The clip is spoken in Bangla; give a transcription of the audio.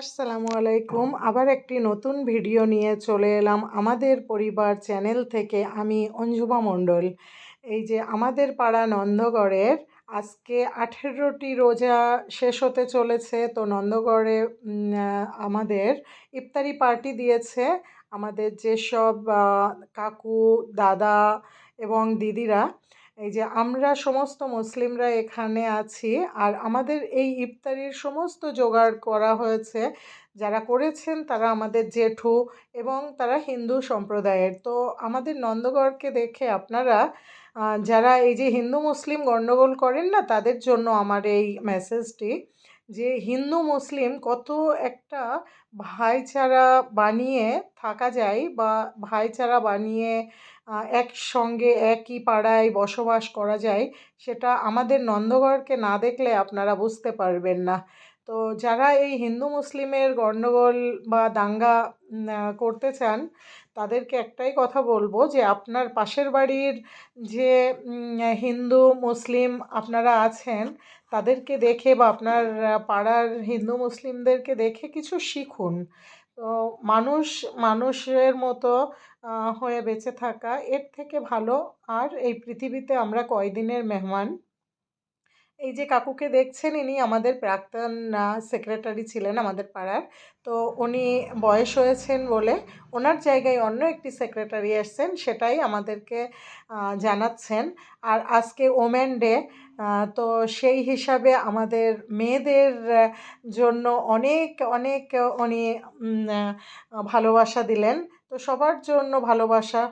আসসালামু আলাইকুম। আবার একটি নতুন ভিডিও নিয়ে চলে এলাম আমাদের পরিবার চ্যানেল থেকে। আমি অঞ্জুমা মণ্ডল। এই যে আমাদের পাড়া নন্দগড়ের আজকে 18টি রোজা শেষ হতে চলেছে। তো নন্দগড়ে আমাদের ইফতারি পার্টি দিয়েছে আমাদের যেসব কাকু, দাদা এবং দিদিরা। এই যে আমরা সমস্ত মুসলিমরা এখানে আছি, আর আমাদের এই ইফতারির সমস্ত জোগাড় করা হয়েছে। যারা করেছেন তারা আমাদের জেঠু এবং তারা হিন্দু সম্প্রদায়ের। তো আমাদের নন্দগড়কে দেখে আপনারা যারা এই যে হিন্দু মুসলিম গণ্ডগোল করেন না, তাদের জন্য আমার এই মেসেজটি, যে হিন্দু মুসলিম কত একটা ভাইচারা বানিয়ে থাকা যায়, বা ভাইচারা বানিয়ে একসঙ্গে একই পাড়ায় বসবাস করা যায়, সেটা আমাদের নন্দগড়কে না দেখলে আপনারা বুঝতে পারবেন না। তো যারা এই হিন্দু মুসলিমের গণ্ডগোল বা দাঙ্গা করতে চান, তাদেরকে একটাই কথা বলবো, যে আপনার পাশের বাড়ির যে হিন্দু মুসলিম আপনারা আছেন, তাদেরকে দেখে বা আপনার পাড়ার হিন্দু মুসলিমদেরকে দেখে কিছু শিখুন। তো মানুষ মানুষের মতো হয়ে বেঁচে থাকা এর থেকে ভালো আর এই পৃথিবীতে আমরা কয়দিনের মেহমান। এই যে কাকুকে দেখছেন, ইনি আমাদের প্রাক্তন সেক্রেটারি ছিলেন আমাদের পাড়ার। তো উনি বয়স হয়েছেন বলে ওনার জায়গায় অন্য একটি সেক্রেটারি এসছেন, সেটাই আমাদেরকে জানাচ্ছেন। আর আজকে ওমেন ডে, তো সেই হিসাবে আমাদের মেয়েদের জন্য অনেক অনেক উনি ভালোবাসা দিলেন। তো সবার জন্য ভালোবাসা।